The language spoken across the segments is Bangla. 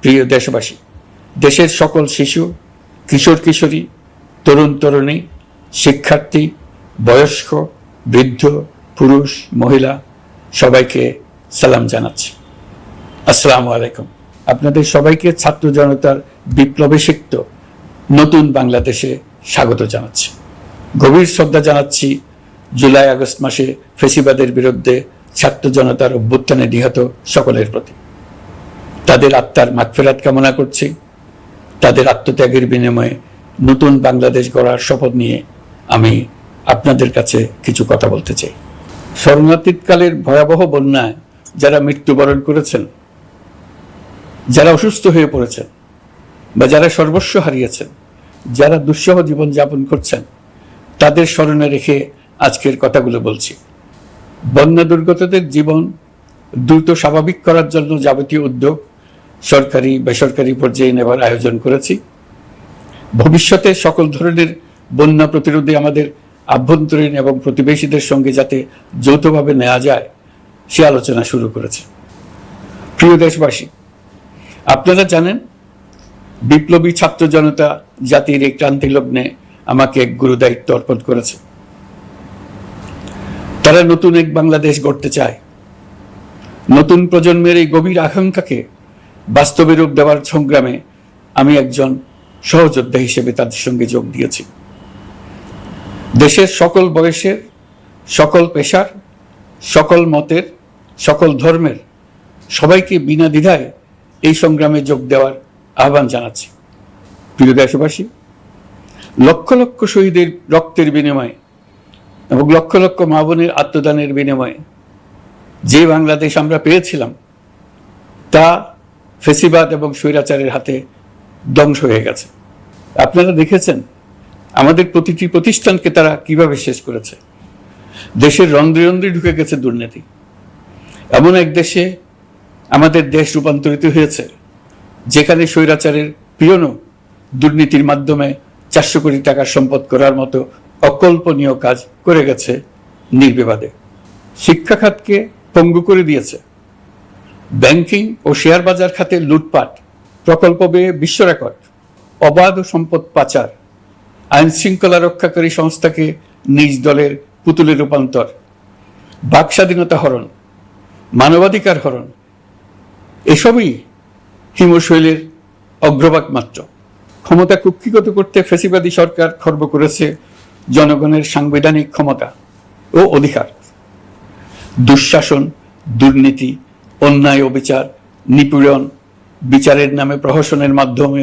প্রিয় দেশবাসী, দেশের সকল শিশু, কিশোর কিশোরী, তরুণ তরুণী, শিক্ষার্থী, বয়স্ক, বৃদ্ধ, পুরুষ, মহিলা সবাইকে সালাম জানাচ্ছি। আসসালামু আলাইকুম। আপনাদের সবাইকে ছাত্র জনতার বিপ্লবে সিক্ত নতুন বাংলাদেশে স্বাগত জানাচ্ছি। গভীর শ্রদ্ধা জানাচ্ছি জুলাই আগস্ট মাসে ফ্যাসিবাদের বিরুদ্ধে ছাত্র জনতার অভ্যুত্থানে নিহত সকলের প্রতি। তাদের আত্মার মাগফিরাত কামনা করছি। তাদের আত্মত্যাগের বিনিময়ে নতুন বাংলাদেশ গড়ার শপথ নিয়ে আমি আপনাদের কাছে কিছু কথা বলতে চাই। স্মরণাতীতকালের ভয়াবহ বন্যায় যারা মৃত্যুবরণ করেছেন, যারা অসুস্থ হয়ে পড়েছেন বা যারা সর্বস্ব হারিয়েছেন, যারা দুঃসহ জীবনযাপন করছেন, তাদের স্মরণে রেখে আজকের কথাগুলো বলছি। বন্যা দুর্গতদের জীবন দ্রুত স্বাভাবিক করার জন্য যাবতীয় উদ্যোগ সরকারি বেসরকারি পর্যায়ে নেবার আয়োজন করেছি। ভবিষ্যতে সকল ধরনের বন্যা প্রতিরোধে আমাদের আভ্যন্তরীণ এবং প্রতিবেশীদের সঙ্গে যাতে যৌথভাবে নেওয়া যায় সে আলোচনা শুরু করেছে। প্রিয় দেশবাসী, আপনারা জানেন বিপ্লবী ছাত্র জনতা জাতির এই ক্রান্তি লগ্নে আমাকে এক গুরু দায়িত্ব অর্পণ করেছে। তারা নতুন এক বাংলাদেশ গড়তে চায়। নতুন প্রজন্মের এই গভীর আকাঙ্ক্ষাকে বাস্তবে রূপ দেওয়ার সংগ্রামে আমি একজন সহযোদ্ধা হিসেবে তাদের সঙ্গে যোগ দিয়েছি। দেশের সকল বয়সের, সকল পেশার, সকল মতের, সকল ধর্মের সবাইকে বিনা দ্বিধায় এই সংগ্রামে যোগ দেওয়ার আহ্বান জানাচ্ছি। প্রিয় দেশবাসী, লক্ষ লক্ষ শহীদের রক্তের বিনিময়ে এবং লক্ষ লক্ষ মা বোনের আত্মদানের বিনিময়ে যে বাংলাদেশ আমরা পেয়েছিলাম তা ফ্যাসিবাদ এবং স্বৈরাচারের হাতে ধ্বংস হয়ে গেছে। আপনারা দেখেছেন আমাদের প্রতিটি প্রতিষ্ঠানকে তারা কিভাবে শেষ করেছে। দেশের রন্ধ্রে রন্ধ্রে ঢুকে গেছে দুর্নীতি। এমন এক দেশে আমাদের দেশ রূপান্তরিত হয়েছে যেখানে স্বৈরাচারের পিয়নও দুর্নীতির মাধ্যমে 400 কোটি টাকার সম্পদ করার মতো অকল্পনীয় কাজ করে গেছে নির্বিবাদে। শিক্ষা খাতকে পঙ্গু করে দিয়েছে। ব্যাংকিং ও শেয়ার বাজার খাতে লুটপাট, প্রকল্প ব্যয়ে বিশ্ব রেকর্ড, অবাধ সম্পদ পাচার, আইন শৃঙ্খলা রক্ষাকারী সংস্থাকে নিজ দলের পুতুলে রূপান্তর, বাক স্বাধীনতা হরণ, মানবাধিকার হরণ, এসবই হিমশৈলের অগ্রভাগ মাত্র। ক্ষমতা কুক্ষিগত করতে ফ্যাসিবাদী সরকার খর্ব করেছে জনগণের সাংবিধানিক ক্ষমতা ও অধিকার। দুঃশাসন, দুর্নীতি, অন্যায়, অবিচার, নিপীড়ন, বিচারের নামে প্রহসনের মাধ্যমে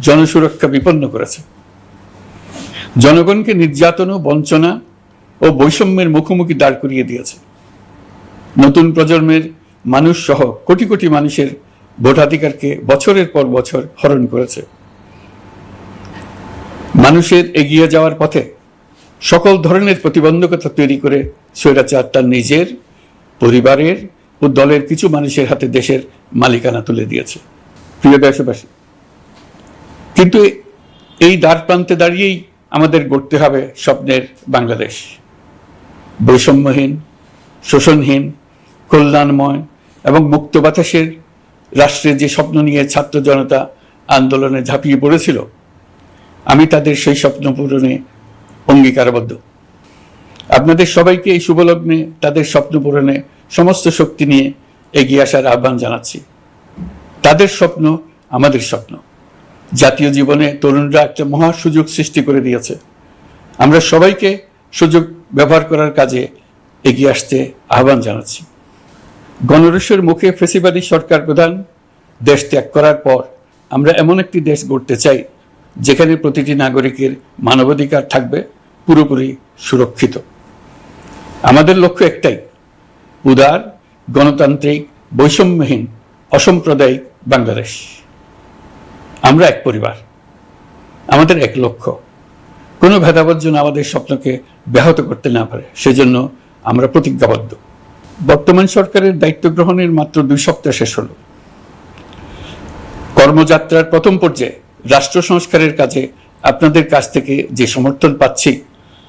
জনসুরক্ষা বিপন্ন করেছে। জনগণকে নির্যাতন, বঞ্চনা ও বৈষম্যের মুখোমুখি দাঁড় করিয়ে দিয়েছে। নতুন প্রজন্মের মানুষ সহ কোটি কোটি মানুষের ভোটাধিকারকে বছরের পর বছর হরণ করেছে। মানুষের এগিয়ে যাওয়ার পথে সকল ধরনের প্রতিবন্ধকতা তৈরি করে স্বৈরাচার তার নিজের, পরিবারের ও দলের কিছু মানুষের হাতে দেশের মালিকানা তুলে দিয়েছে। প্রিয় দেশবাসী, কিন্তু এই দ্বার প্রান্তে দাঁড়িয়েই আমাদের গড়তে হবে স্বপ্নের বাংলাদেশ। বৈষম্যহীন, শোষণহীন, কল্যাণময় এবং মুক্ত বাতাসের রাষ্ট্রের যে স্বপ্ন নিয়ে ছাত্র জনতা আন্দোলনে ঝাঁপিয়ে পড়েছিল, আমি তাদের সেই স্বপ্ন পূরণে অঙ্গীকারবদ্ধ। আপনাদের সবাইকে এই শুভলগ্নে তাদের স্বপ্ন পূরণে সমস্ত শক্তি নিয়ে এগিয়ে আসার আহ্বান জানাচ্ছি। তাদের স্বপ্ন আমাদের স্বপ্ন। জাতীয় জীবনে তরুণরা একটা মহা সুযোগ সৃষ্টি করে দিয়েছে। আমরা সবাইকে সুযোগ ব্যবহার করার কাজে এগিয়ে আসতে আহ্বান জানাচ্ছি। গণরোষের মুখে ফ্যাসিবাদী সরকার প্রধান দেশ ত্যাগ করার পর আমরা এমন একটি দেশ গড়তে চাই যেখানে প্রতিটি নাগরিকের মানবাধিকার থাকবে পুরোপুরি সুরক্ষিত। আমাদের লক্ষ্য একটাই, উদার, গণতান্ত্রিক, বৈষম্যহীন, অসাম্প্রদায়িক বাংলাদেশ। আমরা এক পরিবার, আমাদের এক লক্ষ্য। কোনো ভেদাভেদ যেন আমাদের স্বপ্নকে ব্যাহত করতে না পারে, সেজন্য আমরা প্রতিজ্ঞাবদ্ধ। বর্তমান সরকারের দায়িত্ব গ্রহণের মাত্র 2 সপ্তাহ শেষ হলো। কর্মযাত্রার প্রথম পর্যায়ে রাষ্ট্র সংস্কারের কাজে আপনাদের কাছ থেকে যে সমর্থন পাচ্ছি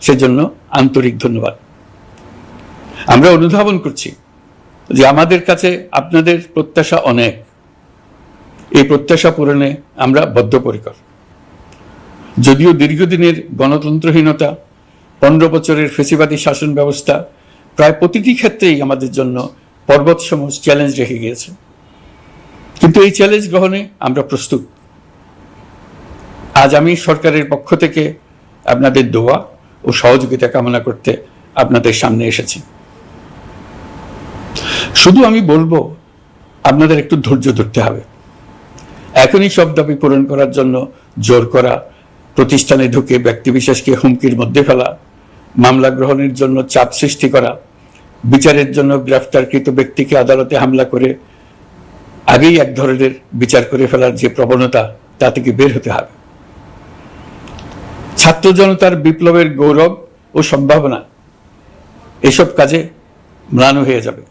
সেজন্য আন্তরিক ধন্যবাদ। আমরা অনুধাবন করছি যে আমাদের কাছে আপনাদের প্রত্যাশা অনেক। এই প্রত্যাশা পূরণে আমরা বদ্ধপরিকর। যদিও দীর্ঘদিনের গণতন্ত্রহীনতা, 15 বছরের ফ্যাসিবাদী শাসন ব্যবস্থা প্রায় প্রতিটি ক্ষেত্রেই আমাদের জন্য পর্বতসম চ্যালেঞ্জ রেখে গিয়েছে, কিন্তু এই চ্যালেঞ্জ গ্রহণে আমরা প্রস্তুত। আজ আমি সরকারের পক্ষ থেকে আপনাদের দোয়া ও সহযোগিতা কামনা করতে আপনাদের সামনে এসেছি। শুধু আমি বলবো, আপনাদের একটু ধৈর্য ধরতে হবে। এখনই সব দাবি পূরণ করার জন্য জোর করা, প্রতিষ্ঠানে ঢুকে ব্যক্তিবিশেষকে হুমকির মধ্যে ফেলা, মামলা গ্রহণের জন্য চাপ সৃষ্টি করা, বিচারের জন্য গ্রেফতারকৃত ব্যক্তিকে আদালতে হামলা করে আগেই এক ধরনের বিচার করে ফেলার যে প্রবণতা, তা থেকে বের হতে হবে। ছাত্র জনতার বিপ্লবের গৌরব ও সম্ভাবনা এসব কাজে ম্লান হয়ে যাবে।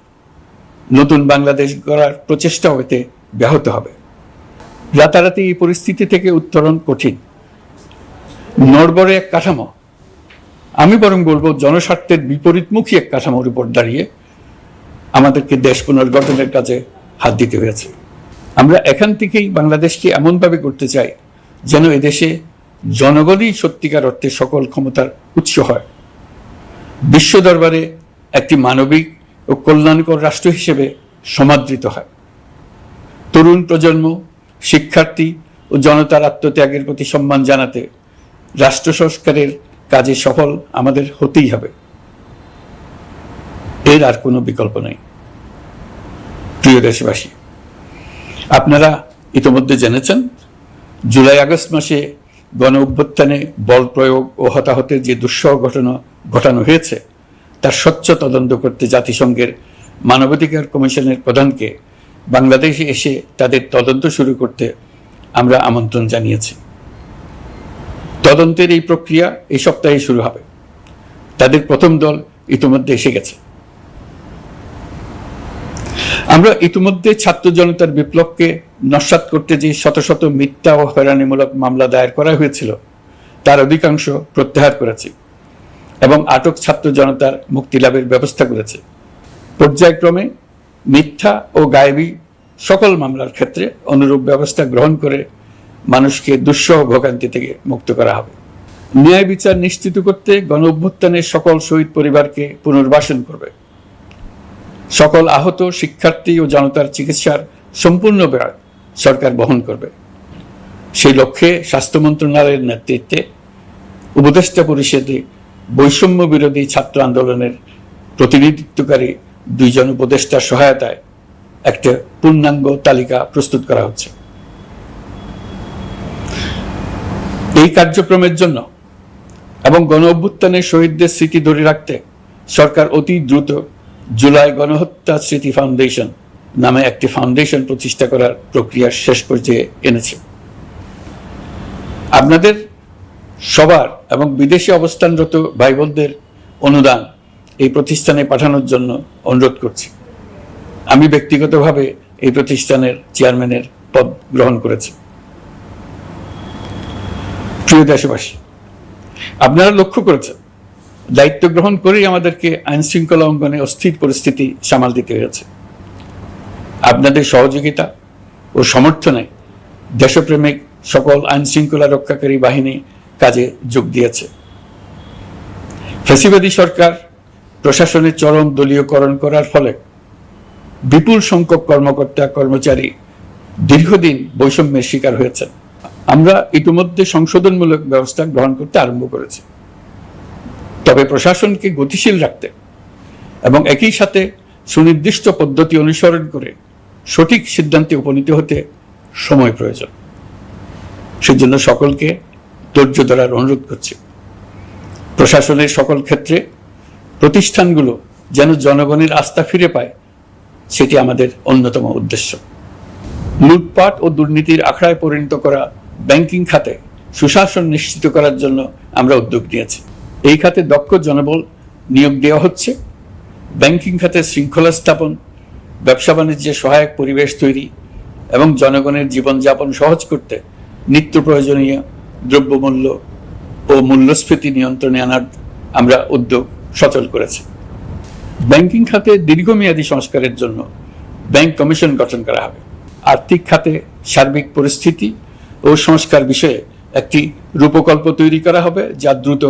নতুন বাংলাদেশ গড়ার প্রচেষ্টা হতে ব্যাহত হবে। রাতারাতি এই পরিস্থিতি থেকে উত্তরণ কঠিন। নড়বড়ে এক কাঠামো, আমি বরং বলবো জনস্বার্থের বিপরীতমুখী এক কাঠামোর উপর দাঁড়িয়ে আমাদেরকে দেশ পুনর্গঠনের কাজে হাত দিতে হয়েছে। আমরা এখান থেকেই বাংলাদেশকে এমনভাবে করতে চাই যেন এদেশে জনগণই সত্যিকার অর্থে সকল ক্ষমতার উৎস হয়, বিশ্ব দরবারে একটি মানবিক ও কল্যাণকর রাষ্ট্র হিসেবে সমাদৃত হয়। তরুণ প্রজন্ম, শিক্ষার্থী ও জনতার আত্মত্যাগের প্রতি সম্মান জানাতে রাষ্ট্র সংস্কারের কাজে সফল আমাদের হতেই হবে, এর আর কোনো বিকল্প নেই। প্রিয় দেশবাসী, আপনারা ইতিমধ্যে জেনেছেন জুলাই আগস্ট মাসে গণ অভ্যুত্থানে বল প্রয়োগ ও হতাহতের যে দুঃসহ ঘটনা ঘটানো হয়েছে তার স্বচ্ছ তদন্ত করতে জাতিসংঘের মানবাধিকার কমিশনের প্রধানকে বাংলাদেশে এসে তাদের তদন্ত শুরু করতে আমরা আমন্ত্রণ জানিয়েছি। তদন্তের এই প্রক্রিয়া এই সপ্তাহে শুরু হবে। তাদের প্রথম দল ইতিমধ্যে এসে গেছে। আমরা ইতিমধ্যে ছাত্র জনতার বিপ্লবকে নস্যাৎ করতে যে শত শত মিথ্যা ও হয়রানিমূলক মামলা দায়ের করা হয়েছিল তার অধিকাংশ প্রত্যাহার করেছি এবং আটক ছাত্র জনতার মুক্তি লাভের ব্যবস্থা করেছে। পর্যায়ক্রমে মিথ্যা ও গায়েবী সকল মামলার ক্ষেত্রে অনুরূপ ব্যবস্থা গ্রহণ করে মানুষকে দুঃসহ ভোগান্তি থেকে মুক্ত করা হবে। ন্যায় বিচার নিশ্চিত করতে গণ অভ্যুত্থানের সকল শহীদ পরিবারকে পুনর্বাসন করবে। সকল আহত শিক্ষার্থী ও জনতার চিকিৎসার সম্পূর্ণ ব্যয় সরকার বহন করবে। সেই লক্ষ্যে স্বাস্থ্য মন্ত্রণালয়ের নেতৃত্বে উপদেষ্টা পরিষদে বৈষম্য বিরোধী ছাত্র আন্দোলনের প্রতিনিধিত্বকারী 2 জন উপদেষ্টার সহায়তায় একটা পূর্ণাঙ্গ তালিকা প্রস্তুত করা হচ্ছে। এই কার্যক্রমের জন্য এবং গণ অভ্যুত্থানের শহীদদের স্মৃতি ধরে রাখতে সরকার অতি দ্রুত জুলাই গণহত্যা স্মৃতি ফাউন্ডেশন নামে একটি ফাউন্ডেশন প্রতিষ্ঠা করার প্রক্রিয়া শেষ পর্যায়ে এনেছে। আপনাদের সবার এবং বিদেশে অবস্থানরত ভাই বোনদের অনুদান এই প্রতিষ্ঠানে পাঠানোর জন্য অনুরোধ করছি। আমি ব্যক্তিগতভাবে এই প্রতিষ্ঠানের চেয়ারম্যানের পদ গ্রহণ করেছি। প্রিয় দেশবাসী, আপনারা লক্ষ্য করেছেন দায়িত্ব গ্রহণ করেই আমাদেরকে আইন শৃঙ্খলা অঙ্গনে অস্থির পরিস্থিতি সামাল দিতে হয়েছে। আপনাদের সহযোগিতা ও সমর্থনে দেশপ্রেমিক সকল আইন শৃঙ্খলা রক্ষাকারী বাহিনী কাজে যোগ দিয়েছে। ফ্যাসিবাদী সরকার প্রশাসনের চরম দলীয়করণ করার ফলে বিপুল সংখ্যক কর্মকর্তা কর্মচারী দীর্ঘদিন বৈষম্যের শিকার হয়েছেন। আমরা ইতিমধ্যে সংশোধনমূলক ব্যবস্থা গ্রহণ করতে আরম্ভ করেছি, তবে প্রশাসনকে গতিশীল রাখতে এবং একই সাথে সুনির্দিষ্ট পদ্ধতি অনুসরণ করে সঠিক সিদ্ধান্তে উপনীত হতে সময় প্রয়োজন। সেজন্য সকলকে ধৈর্য ধরার অনুরোধ করছি। প্রশাসনের সকল ক্ষেত্রে প্রতিষ্ঠানগুলো যেন জনগণের আস্থা ফিরে পায়, সেটি আমাদের অন্যতম উদ্দেশ্য। লুটপাট ও দুর্নীতির আখড়ায় পরিণত করা ব্যাংকিং খাতে সুশাসন নিশ্চিত করার জন্য আমরা উদ্যোগ নিয়েছি। এই খাতে দক্ষ জনবল নিয়োগ দেওয়া হচ্ছে। ব্যাংকিং খাতে শৃঙ্খলা স্থাপন, ব্যবসা বাণিজ্যে সহায়ক পরিবেশ তৈরি এবং জনগণের জীবনযাপন সহজ করতে নিত্য প্রয়োজনীয় দ্রব্যমূল্য ও মূল্যস্ফীতি নিয়ন্ত্রণে আনার আমরা উদ্যোগ সচল করেছি। ব্যাংকিং খাতে দীর্ঘমেয়াদী সংস্কারের জন্য ব্যাংক কমিশন গঠন করা হবে। আর্থিক খাতে সার্বিক পরিস্থিতি ও সংস্কার বিষয়ে একটি রূপকল্প তৈরি করা হবে, যা দ্রুত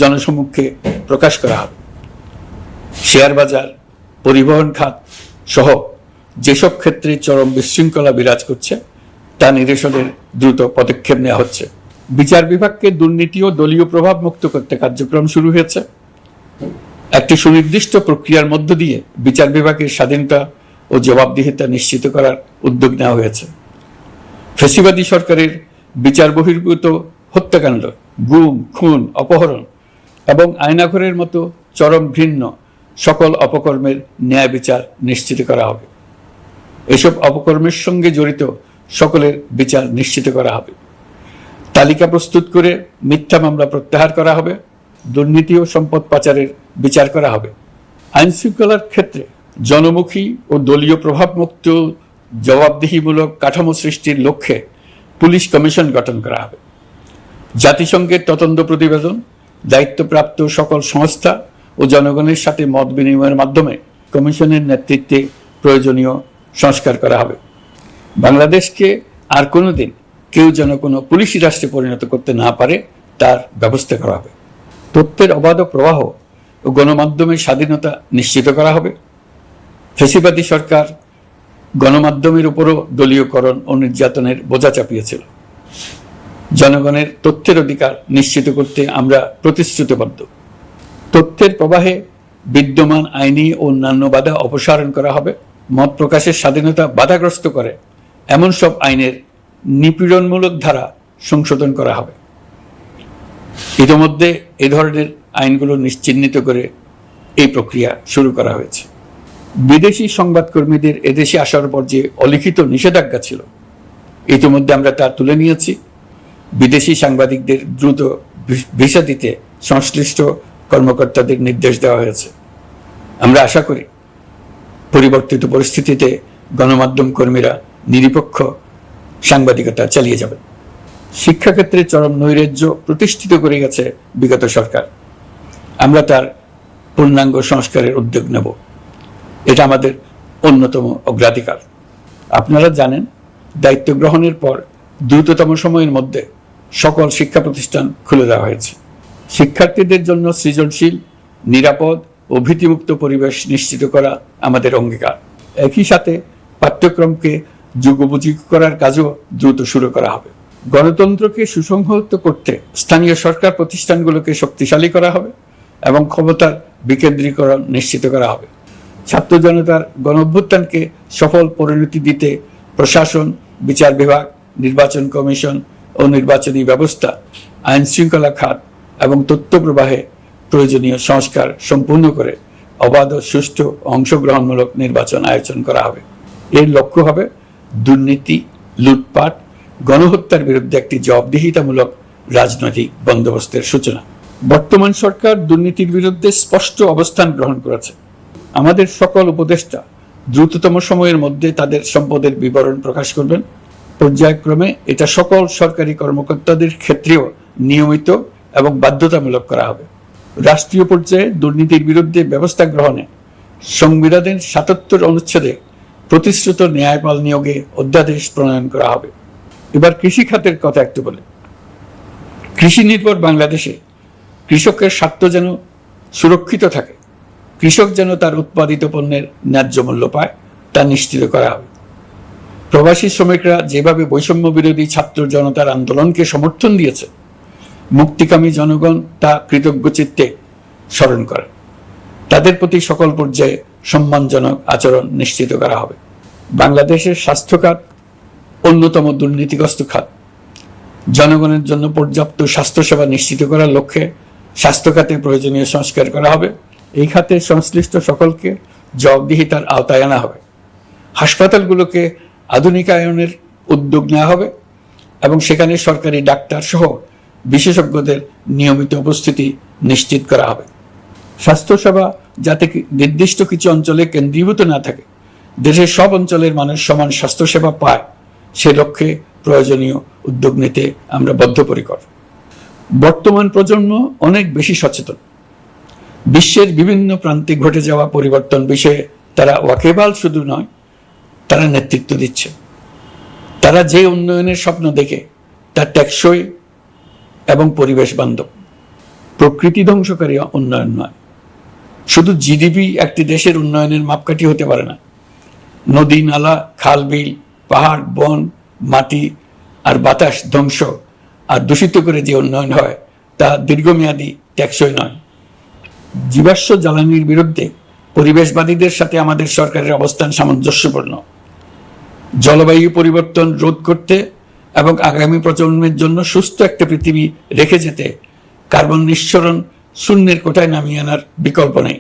জনসমক্ষে প্রকাশ করা হবে। শেয়ার বাজার, পরিবহন খাত সহ যেসব ক্ষেত্রে চরম বিশৃঙ্খলা বিরাজ করছে তা নিরসনের দ্রুত পদক্ষেপ নেওয়া হচ্ছে। বিচার বিভাগকে দুর্নীতি ও দলীয় প্রভাব মুক্ত করতে কার্যক্রম শুরু হয়েছে। একটি সুনির্দিষ্ট প্রক্রিয়ার মধ্য দিয়ে বিচার বিভাগের স্বাধীনতা ও জবাবদিহিতা নিশ্চিত করার উদ্যোগ নেওয়া হয়েছে। ফ্যাসিবাদী সরকারের বিচার বহির্ভূত হত্যাকাণ্ড, গুম, খুন, অপহরণ এবং আয়নাঘরের মতো চরম ঘৃণ্য সকল অপকর্মের ন্যায় বিচার নিশ্চিত করা হবে। এসব অপকর্মের সঙ্গে জড়িত সকলের বিচার নিশ্চিত করা হবে। তালিকা প্রস্তুত করে মিথ্যা মামলা প্রত্যাহার করা হবে। দুর্নীতি ও সম্পদ পাচারের বিচার করা হবে। আইন শৃঙ্খলার ক্ষেত্রে জনমুখী ও দলীয় প্রভাবমুক্ত জবাবদিহিমূলক কাঠামো সৃষ্টির লক্ষ্যে পুলিশ কমিশন গঠন করা হবে। জাতিসংঘের তদন্ত প্রতিবেদন, দায়িত্বপ্রাপ্ত সকল সংস্থা ও জনগণের সাথে মত বিনিময়ের মাধ্যমে কমিশনের নেতৃত্বে প্রয়োজনীয় সংস্কার করা হবে। বাংলাদেশকে আর কোনোদিন কেউ যেন কোনো পুলিশি রাষ্ট্রে পরিণত করতে না পারে তার ব্যবস্থা করা হবে। তথ্যের অবাধ প্রবাহ ও গণমাধ্যমের স্বাধীনতা নিশ্চিত করা হবে। ফ্যাসিবাদী সরকার গণমাধ্যমের উপরও দলীয়করণ ও নির্যাতনের বোঝা চাপিয়েছিল। জনগণের তথ্যের অধিকার নিশ্চিত করতে আমরা প্রতিশ্রুতিবদ্ধ। তথ্যের প্রবাহে বিদ্যমান আইনি ও অন্যান্য বাধা অপসারণ করা হবে। মত প্রকাশের স্বাধীনতা বাধাগ্রস্ত করে এমন সব আইনের নিপীড়নমূলক ধারা সংশোধন করা হবে। ইতিমধ্যে এ ধরনের আইনগুলো চিহ্নিত করে এই প্রক্রিয়া শুরু করা হয়েছে। বিদেশি সংবাদকর্মীদের এদেশে আসার পর যে অলিখিত নিষেধাজ্ঞা ছিল, ইতিমধ্যে আমরা তা তুলে নিয়েছি। বিদেশি সাংবাদিকদের দ্রুত ভিসা দিতে সংশ্লিষ্ট কর্মকর্তাদের নির্দেশ দেওয়া হয়েছে। আমরা আশা করি পরিবর্তিত পরিস্থিতিতে গণমাধ্যম কর্মীরা নিরপেক্ষ সাংবাদিকতা চালিয়ে যাবেন। শিক্ষাক্ষেত্রে চরম নৈরাজ্য প্রতিষ্ঠিত করে গেছে বিগত সরকার। আমরা তার পূর্ণাঙ্গ সংস্কারের উদ্যোগ নেব। এটা আমাদের অন্যতম অগ্রাধিকার। আপনারা জানেন, দায়িত্ব গ্রহণের পর দ্রুততম সময়ের মধ্যে সকল শিক্ষা প্রতিষ্ঠান খুলে দেওয়া হয়েছে। শিক্ষার্থীদের জন্য সৃজনশীল, নিরাপদ ও ভীতিমুক্ত পরিবেশ নিশ্চিত করা আমাদের অঙ্গীকার। একই সাথে পাঠ্যক্রমকে যুগোপযোগী করার কাজও দ্রুত শুরু করা হবে। গণতন্ত্রকে সুসংহত করতে স্থানীয় সরকার প্রতিষ্ঠানগুলোকে শক্তিশালী করা হবে এবং ক্ষমতার বিকেন্দ্রীকরণ নিশ্চিত করা হবে। ছাত্র জনতার গণঅভ্যুত্থানকে সফল পরিণতি দিতে প্রশাসন, বিচার বিভাগ, নির্বাচন কমিশন ও নির্বাচনী ব্যবস্থা, আইন শৃঙ্খলা খাত এবং তথ্য প্রবাহে প্রয়োজনীয় সংস্কার সম্পূর্ণ করে অবাধ ও সুষ্ঠু অংশগ্রহণমূলক নির্বাচন আয়োজন করা হবে। এর লক্ষ্য হবে দুর্নীতি, লুটপাট, গণহত্যার বিরুদ্ধে একটি জবাবদিহিতামূলক রাজনৈতিক বন্দোবস্তের সূচনা। বর্তমান সরকার দুর্নীতির বিরুদ্ধে স্পষ্ট অবস্থান গ্রহণ করেছে। আমাদের সকল উপদেষ্টা দ্রুততম সময়ের মধ্যে তাদের সম্পদের বিবরণ প্রকাশ করবেন। পর্যায়ক্রমে এটা সকল সরকারি কর্মকর্তাদের ক্ষেত্রেও নিয়মিত এবং বাধ্যতামূলক করা হবে। রাষ্ট্রীয় পর্যায়ে দুর্নীতির বিরুদ্ধে ব্যবস্থা গ্রহণে সংবিধানের ৭৭ অনুচ্ছেদে প্রতিশ্রুত ন্যায়পাল নিয়োগে অধ্যাদেশ প্রণয়ন করা হবে। এবার কৃষি খাতের কথা একটু বলে। কৃষি নির্ভর বাংলাদেশে কৃষকের স্বার্থ যেন সুরক্ষিত থাকে, কৃষক যেন তার উৎপাদিত পণ্যের ন্যায্য মূল্য পায়, তা নিশ্চিত করা হবে। প্রবাসী শ্রমিকরা যেভাবে বৈষম্য বিরোধী ছাত্র জনতার আন্দোলনকে সমর্থন দিয়েছে, মুক্তিকামী জনগণ তা কৃতজ্ঞ চিত্তে স্মরণ করে। তাদের প্রতি সকল পর্যায়ে সম্মানজনক আচরণ নিশ্চিত করা হবে। বাংলাদেশের স্বাস্থ্য খাত অন্যতম দুর্নীতিগ্রস্ত খাত। জনগণের জন্য পর্যাপ্ত স্বাস্থ্যসেবা নিশ্চিত করার লক্ষ্যে স্বাস্থ্য খাতে প্রয়োজনীয় সংস্কার করা হবে। এই খাতে সংশ্লিষ্ট সকলকে জবাবদিহিতার আওতায় আনা হবে। হাসপাতালগুলোকে আধুনিকায়নের উদ্যোগ নেওয়া হবে এবং সেখানে সরকারি ডাক্তার সহ বিশেষজ্ঞদের নিয়মিত উপস্থিতি নিশ্চিত করা হবে। স্বাস্থ্যসেবা যাতে নির্দিষ্ট কিছু অঞ্চলে কেন্দ্রীভূত না থাকে, দেশের সব অঞ্চলের মানুষ সমান স্বাস্থ্যসেবা পায়, সে লক্ষ্যে প্রয়োজনীয় উদ্যোগ নিতে আমরা বদ্ধপরিকর। বর্তমান প্রজন্ম অনেক বেশি সচেতন। বিশ্বের বিভিন্ন প্রান্তে ঘটে যাওয়া পরিবর্তন বিষয়ে তারা ওয়াকিবহাল শুধু নয়, তারা নেতৃত্ব দিচ্ছে। তারা যে উন্নয়নের স্বপ্ন দেখে তা টেকসই এবং পরিবেশ বান্ধব, প্রকৃতি ধ্বংসকারী উন্নয়ন নয়। শুধু জিডিপি একটি দেশের উন্নয়নের মাপকাঠি হতে পারে না। নদী, নালা, খাল, বিল, পাহাড়, বন, মাটি আর বাতাস ধ্বংস আর দূষিত করে যে উন্নয়ন হয় তা দীর্ঘমেয়াদী, টেকসই নয়। জীবাশ্ম জ্বালানির বিরুদ্ধে পরিবেশবাদীদের সাথে আমাদের সরকারের অবস্থান সামঞ্জস্যপূর্ণ। জলবায়ু পরিবর্তন রোধ করতে এবং আগামী প্রজন্মের জন্য সুস্থ একটা পৃথিবী রেখে যেতে কার্বন নিঃসরণ শূন্যের কোঠায় নামিয়ে আনার বিকল্প নেই।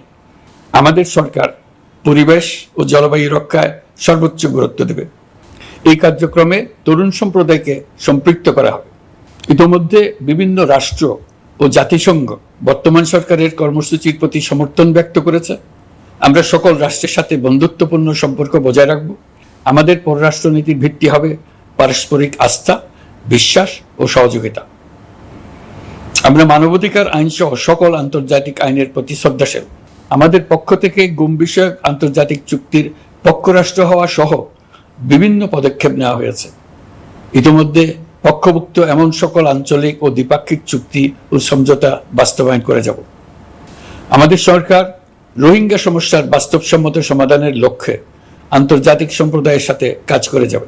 আমাদের সরকার পরিবেশ ও জলবায়ু রক্ষায় সর্বোচ্চ গুরুত্ব দেবে। এই কার্যক্রমে তরুণ সম্প্রদায়কে সম্পৃক্ত করা হবে। ইতোমধ্যে বিভিন্ন রাষ্ট্র ও জাতিসংঘ বর্তমান সরকারের কর্মসূচির প্রতি সমর্থন ব্যক্ত করেছে। আমরা সকল রাষ্ট্রের সাথে বন্ধুত্বপূর্ণ সম্পর্ক বজায় রাখব। আমাদের পররাষ্ট্রনীতির ভিত্তি হবে পারস্পরিক আস্থা, বিশ্বাস ও সহযোগিতা। আমরা মানবাধিকার আইন সহ সকল আন্তর্জাতিক আইনের প্রতি শ্রদ্ধাশীল। আমাদের পক্ষ থেকে গুম বিষয়ক আন্তর্জাতিক চুক্তির পক্ষরাষ্ট্র হওয়া সহ বিভিন্ন পদক্ষেপ নেওয়া হয়েছে। ইতিমধ্যে পক্ষভুক্ত এমন সকল আঞ্চলিক ও দ্বিপাক্ষিক চুক্তি ও সমঝোতা বাস্তবায়ন করে যাব। আমাদের সরকার রোহিঙ্গা সমস্যার বাস্তবসম্মত সমাধানের লক্ষ্যে আন্তর্জাতিক সম্প্রদায়ের সাথে কাজ করে যাবে।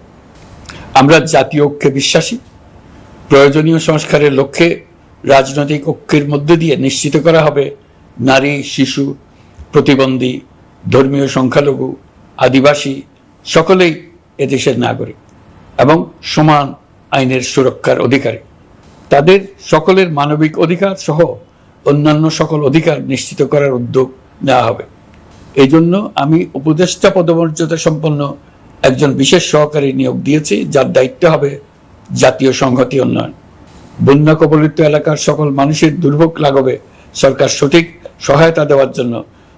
আমরা জাতীয় ঐক্যে বিশ্বাসী। প্রয়োজনীয় সংস্কারের লক্ষ্যে রাজনৈতিক ঐক্যের মধ্য দিয়ে নিশ্চিত করা হবে নারী, শিশু, প্রতিবন্ধী, ধর্মীয় সংখ্যালঘু, আদিবাসী সকলেই এদেশের নাগরিক এবং সমান আইনের সুরক্ষার অধিকারী। তাদের সকলের মানবিক অধিকার সহ অন্যান্য সকল অধিকার নিশ্চিত করার উদ্যোগ নেওয়া হবে। এই জন্য আমি উপদেষ্টা পদমর্যাদা সম্পন্ন একজন বিশেষ সহকারী নিয়োগ দিয়েছি, যার দায়িত্ব হবে জাতীয় সংহতি উন্নয়ন। বন্যা কবলিত এলাকার সকল মানুষের দুর্ভোগ লাঘবে সরকার সঠিক সহায়তা দেওয়ার জন্য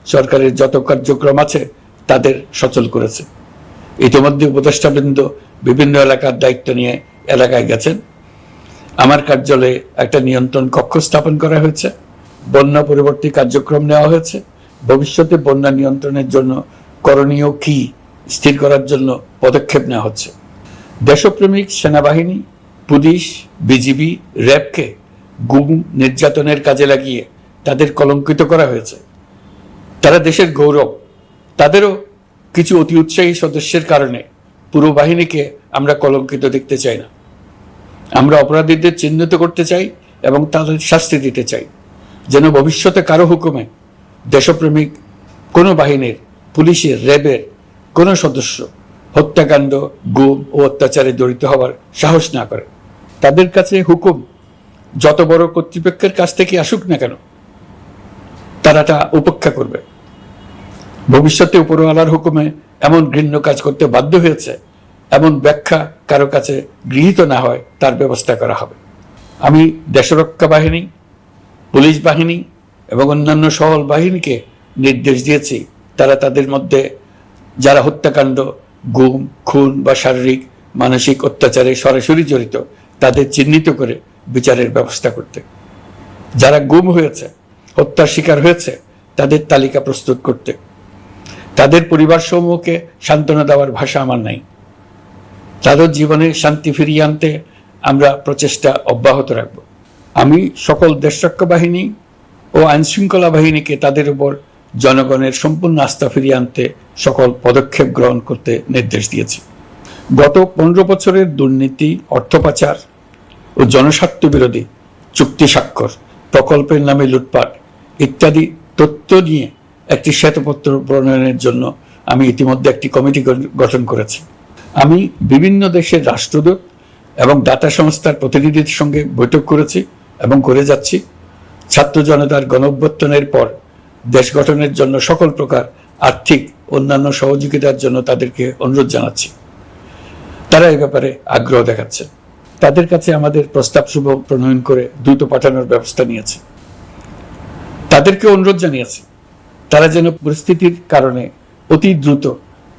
সরকারের যত কার্যক্রম আছে তাদের সচল করেছে। ইতিমধ্যে উপদেষ্টাবৃন্দ বিভিন্ন এলাকার দায়িত্ব নিয়ে এলাকায় গেছেন। আমার কার্যালয়ে একটা নিয়ন্ত্রণ কক্ষ স্থাপন করা হয়েছে। বন্যা পরবর্তী কার্যক্রম নেওয়া হয়েছে। ভবিষ্যতে বন্যা নিয়ন্ত্রণের জন্য করণীয় কি স্থির করার জন্য পদক্ষেপ নেওয়া হচ্ছে। দেশপ্রেমিক সেনাবাহিনী, পুলিশ, বিজিবি, র্যাবকে গুম নির্যাতনের কাজে লাগিয়ে তাদের কলঙ্কিত করা হয়েছে। তারা দেশের গৌরব। তাদেরও কিছু অতি উৎসাহী সদস্যের কারণে পুরো বাহিনীকে আমরা কলঙ্কিত দেখতে চাই না। আমরা অপরাধীদের চিহ্নিত করতে চাই এবং তাদের শাস্তি দিতে চাই, যেন ভবিষ্যতে কারো হুকুমে দেশপ্রেমিক কোনো বাহিনীর, পুলিশের, র্যাবের কোনো সদস্য হত্যাকাণ্ড, গুম ও অত্যাচারে জড়িত হওয়ার সাহস না করে। তাদের কাছে হুকুম যত বড় কর্তৃপক্ষের কাছ থেকে আসুক না কেন, তারা তা উপেক্ষা করবে। ভবিষ্যতে উপরওয়ালার হুকুমে এমন ঘৃণ্য কাজ করতে বাধ্য হয়েছে এমন ব্যাখ্যা কারো কাছে গৃহীত না হয় তার ব্যবস্থা করা হবে। আমি দেশরক্ষা বাহিনী, পুলিশ বাহিনী এবং অন্যান্য সহল বাহিনীকে নির্দেশ দিয়েছি তারা তাদের মধ্যে যারা হত্যাকাণ্ড, গুম, খুন বা শারীরিক মানসিক অত্যাচারে সরাসরি জড়িত তাদের চিহ্নিত করে বিচারের ব্যবস্থা করতে। যারা গুম হয়েছে, হত্যার শিকার হয়েছে তাদের তালিকা প্রস্তুত করতে। তাদের পরিবার সমূহকে সান্ত্বনা দেওয়ার ভাষা আমার নাই। তাদের জীবনে শান্তি ফিরিয়ে আনতে আমরা প্রচেষ্টা অব্যাহত রাখব। আমি সকল দেশরক্ষা বাহিনী ও আইনশৃঙ্খলা বাহিনীকে তাদের উপর জনগণের সম্পূর্ণ আস্থা ফিরিয়ে আনতে সকল পদক্ষেপ গ্রহণ করতে নির্দেশ দিয়েছি। গত 15 বছরের দুর্নীতি, অর্থ পাচার ও জনস্বার্থ বিরোধী চুক্তি স্বাক্ষর, প্রকল্পের নামে লুটপাট ইত্যাদি তথ্য নিয়ে একটি শ্বেতপত্র প্রণয়নের জন্য আমি ইতিমধ্যে একটি কমিটি গঠন করেছি। আমি বিভিন্ন দেশের রাষ্ট্রদূত এবং দাতা সংস্থার প্রতিনিধিদের সঙ্গে বৈঠক করেছি এবং করে যাচ্ছি। ছাত্র জনতার গণঅভ্যুত্থানের পর দেশ গঠনের জন্য সকল প্রকার আর্থিক অন্যান্য সহযোগিতার জন্য তাদেরকে অনুরোধ জানাচ্ছি। তারা এই ব্যাপারে আগ্রহ দেখাচ্ছে। তাদের কাছে আমাদের প্রস্তাব শুভ প্রণয়ন করে দ্রুত পাঠানোর ব্যবস্থা নিয়েছে। তাদেরকে অনুরোধ জানিয়েছি তারা যেন পরিস্থিতির কারণে অতি দ্রুত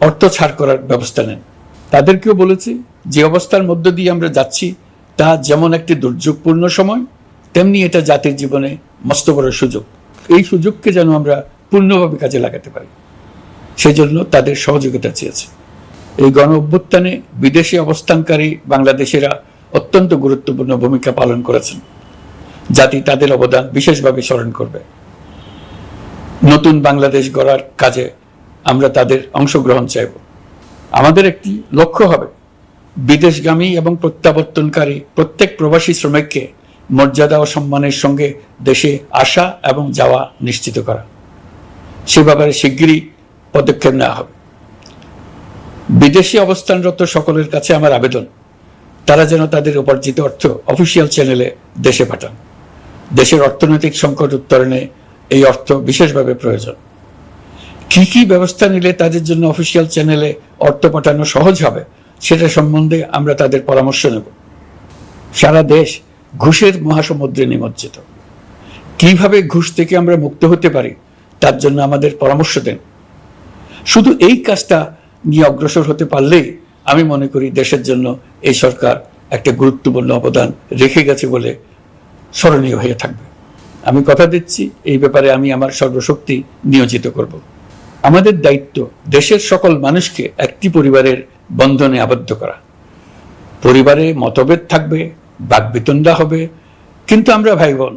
অর্থ ছাড় করার ব্যবস্থা নেন। তাদেরকেও বলেছি যে অবস্থার মধ্য দিয়ে আমরা যাচ্ছি তা যেমন একটি দুর্যোগপূর্ণ সময়, তেমনি এটা জাতির জীবনে মস্ত বড় সুযোগ। এই সুযোগকে যেন আমরা পূর্ণভাবে কাজে লাগাতে পারি, সেই জন্য তাদের সহযোগিতা চেয়েছি। এই গণ অভ্যুত্থানে বিদেশে অবস্থানকারী বাংলাদেশিরা অত্যন্ত গুরুত্বপূর্ণ ভূমিকা পালন করেছেন। জাতি তাদের অবদান বিশেষভাবে স্মরণ করবে। নতুন বাংলাদেশ গড়ার কাজে আমরা তাদের অংশগ্রহণ চাইব। আমাদের একটি লক্ষ্য হবে বিদেশগামী এবং প্রত্যাবর্তনকারী প্রত্যেক প্রবাসী শ্রমিককে মর্যাদা ও সম্মানের সঙ্গে দেশে আসা এবং যাওয়া নিশ্চিত করা। সে ব্যাপারে শিগগিরই পদক্ষেপ নেওয়া হবে। বিদেশে অবস্থানরত সকলের কাছে আমার আবেদন, তারা যেন তাদের উপার্জিত অর্থ অফিসিয়াল চ্যানেলে দেশে পাঠান। দেশের অর্থনৈতিক সংকট উত্তরণে এই অর্থ বিশেষভাবে প্রয়োজন। কি কি ব্যবস্থা নিলে তাদের জন্য অফিসিয়াল চ্যানেলে অর্থ পাঠানো সহজ হবে সেটা সম্বন্ধে আমরা তাদের পরামর্শ নেব। সারা দেশ ঘুষের মহাসমুদ্রে নিমজ্জিত। কিভাবে ঘুষ থেকে আমরা মুক্ত হতে পারি তার জন্য আমাদের পরামর্শ দেন। শুধু এই কাজটা নিয়ে অগ্রসর হতে পারলেই আমি মনে করি দেশের জন্য এই সরকার একটা গুরুত্বপূর্ণ অবদান রেখে গেছে বলে স্মরণীয় হয়ে থাকবে। আমি কথা দিচ্ছি, এই ব্যাপারে আমি আমার সর্বশক্তি নিয়োজিত করব। আমাদের দায়িত্ব দেশের সকল মানুষকে একটি পরিবারের বন্ধনে আবদ্ধ করা। পরিবারে মতভেদ থাকবে, বাকবিতণ্ডা হবে, কিন্তু আমরা ভাই বোন,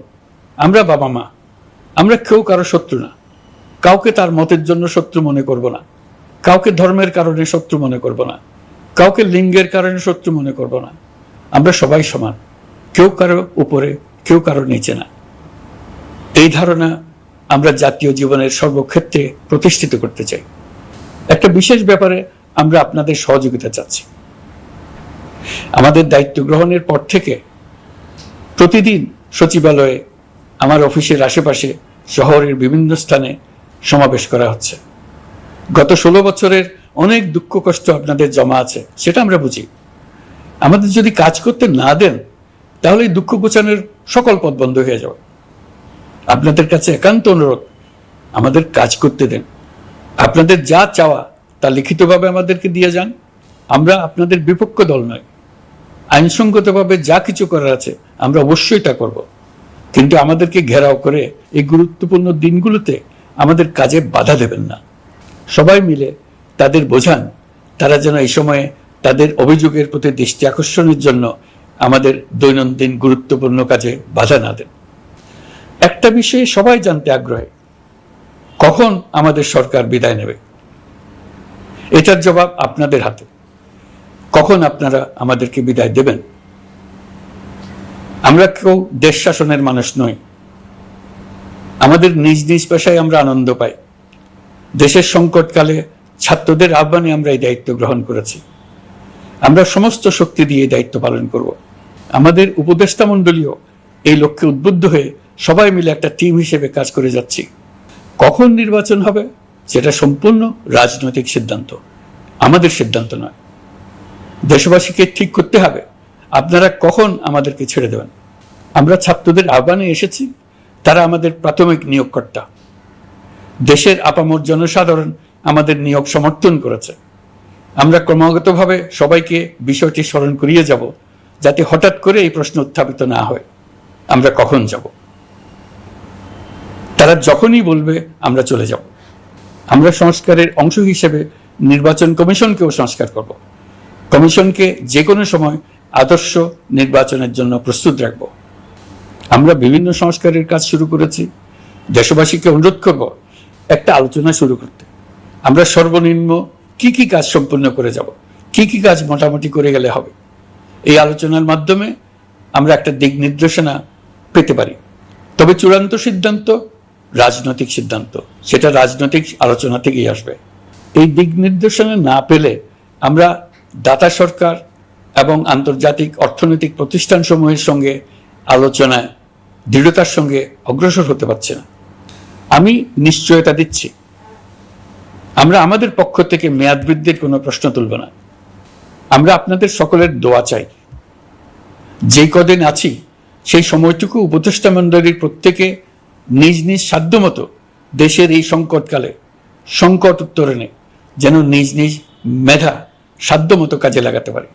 আমরা বাবা মা, আমরা কেউ কারো শত্রু না। কাউকে তার মতের জন্য শত্রু মনে করব না, কাউকে ধর্মের কারণে শত্রু মনে করব না, কাউকে লিঙ্গের কারণে শত্রু মনে করব না। আমরা সবাই সমান, কেউ কারো উপরে, কেউ কারো নিচে না। এই ধারণা আমরা জাতীয় জীবনের সর্বক্ষেত্রে প্রতিষ্ঠিত করতে চাই। একটা বিশেষ ব্যাপারে আমরা আপনাদের সহযোগিতা চাচ্ছি। আমাদের দায়িত্ব গ্রহণের পর থেকে প্রতিদিন সচিবালয়ে, আমার অফিসের আশেপাশে, শহরের বিভিন্ন স্থানে সমাবেশ করা হচ্ছে। গত 16 বছরের অনেক দুঃখ কষ্ট আপনাদের জমা আছে, সেটা আমরা বুঝি। আমাদের যদি কাজ করতে না দেন তাহলে দুঃখ ঘোচানোর সকল পথ বন্ধ হয়ে যাবে। আপনাদের কাছে একান্ত অনুরোধ, আমাদের কাজ করতে দেন। আপনাদের যা চাওয়া তা লিখিতভাবে আমাদেরকে দিয়ে যান। আমরা আপনাদের বিপক্ষ দল নয়। আইনসঙ্গতভাবে যা কিছু করার আছে আমরা অবশ্যই তা করব, কিন্তু আমাদেরকে ঘেরাও করে এই গুরুত্বপূর্ণ দিনগুলোতে আমাদের কাজে বাধা দেবেন না। সবাই মিলে তাদের বোঝান, তারা যেন এই সময়ে তাদের অভিযোগের প্রতি দৃষ্টি আকর্ষণের জন্য আমাদের দৈনন্দিন গুরুত্বপূর্ণ কাজে বাধা না দেন। একটা বিষয়ে সবাই জানতে আগ্রহী, কখন আমাদের সরকার বিদায় নেবে। এটার জবাব আপনাদের হাতে। কখন আপনারা আমাদেরকে বিদায় দেবেন? আমরা কেউ দেশ শাসনের মানুষ নই। আমাদের নিজ নিজ পেশায় আমরা আনন্দ পাই। দেশের সংকটকালে ছাত্রদের আহ্বানে আমরা এই দায়িত্ব গ্রহণ করেছি। আমরা সমস্ত শক্তি দিয়ে এই দায়িত্ব পালন করব। আমাদের উপদেষ্টা মণ্ডলীও এই লক্ষ্যে উদ্বুদ্ধ হয়ে সবাই মিলে একটা টিম হিসেবে কাজ করে যাচ্ছি। কখন নির্বাচন হবে সেটা সম্পূর্ণ রাজনৈতিক সিদ্ধান্ত, আমাদের সিদ্ধান্ত নয়। দেশবাসীকে ঠিক করতে হবে আপনারা কখন আমাদেরকে ছেড়ে দেবেন। আমরা ছাত্রদের আহ্বানে এসেছি, তারা আমাদের প্রাথমিক নিয়োগকর্তা। দেশের আপামর জনসাধারণ আমাদের নিয়োগ সমর্থন করেছে। আমরা ক্রমাগতভাবে সবাইকে বিষয়টি স্মরণ করিয়ে যাব, যাতে হঠাৎ করে এই প্রশ্ন উত্থাপিত না হয়, আমরা কখন যাব। তারা যখনই বলবে আমরা চলে যাব। আমরা সংস্কারের অংশ হিসেবে নির্বাচন কমিশনকেও সংস্কার করব। কমিশনকে যে কোনো সময় আদর্শ নির্বাচনের জন্য প্রস্তুত রাখব। আমরা বিভিন্ন সংস্কারের কাজ শুরু করেছি। দেশবাসীকে অনুরোধ করব একটা আলোচনা শুরু করতে। আমরা সর্বনিম্ন কি কি কাজ সম্পূর্ণ করে যাব, কি কি কাজ মোটামুটি করে গেলে হবে। এই আলোচনার মাধ্যমে আমরা একটা দিক নির্দেশনা পেতে পারি। তবে চূড়ান্ত সিদ্ধান্ত রাজনৈতিক সিদ্ধান্ত, সেটা রাজনৈতিক আলোচনা থেকেই আসবে। এই দিক নির্দেশনা না পেলে আমরা দাতা সরকার এবং আন্তর্জাতিক অর্থনৈতিক প্রতিষ্ঠানসমূহের সঙ্গে আলোচনায় দৃঢ়তার সঙ্গে অগ্রসর হতে পারছি না। আমি নিশ্চয়তা দিচ্ছি, আমরা আমাদের পক্ষ থেকে মেয়াদ বৃদ্ধির কোনো প্রশ্ন তুলব না। আমরা আপনাদের সকলের দোয়া চাই। যে কদিন আছি সেই সময়টুকু উপদেষ্টা মণ্ডলীর প্রত্যেকে নিজ নিজ সাধ্যমতো দেশের এই সংকটকালে সংকট উত্তরণে যেন নিজ নিজ মেধা সাধ্যমতো কাজে লাগাতে পারে।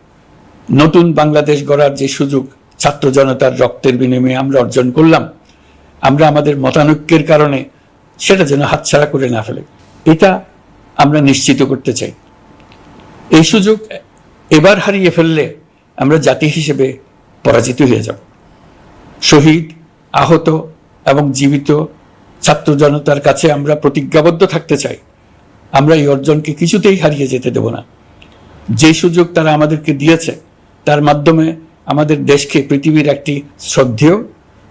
নতুন বাংলাদেশ গড়ার যে সুযোগ ছাত্র জনতার রক্তের বিনিময়ে আমরা অর্জন করলাম, আমরা আমাদের মতানৈক্যের কারণে সেটা যেন হাতছাড়া করে না ফেলে, এটা আমরা নিশ্চিত করতে চাই। এই সুযোগ এবার হারিয়ে ফেললে আমরা জাতি হিসেবে পরাজিত হয়ে যাব। শহীদ, আহত এবং জীবিত ছাত্র জনতার কাছে আমরা প্রতিজ্ঞাবদ্ধ থাকতে চাই, আমরা এই অর্জনকে কিছুতেই হারিয়ে যেতে দেব না। যে সুযোগ তারা আমাদেরকে দিয়েছে তার মাধ্যমে আমাদের দেশকে পৃথিবীর একটি শ্রদ্ধেয়,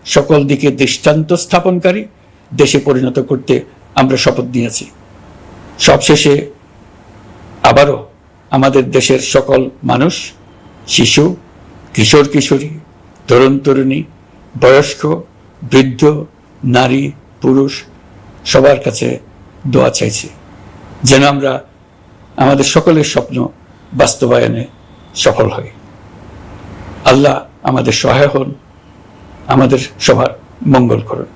সকল দিকে দৃষ্টান্ত স্থাপনকারী দেশে পরিণত করতে আমরা শপথ নিয়েছি। সবশেষে আবারও আমাদের দেশের সকল মানুষ, শিশু, কিশোর কিশোরী, তরুণ তরুণী, বয়স্ক, বৃদ্ধ, নারী, পুরুষ সবার কাছে দোয়া চাইছি যেন আমরা আমাদের সকলের স্বপ্ন বাস্তবায়নে সফল হই। আল্লাহ আমাদের সহায় হন, আমাদের সবার মঙ্গল করুন।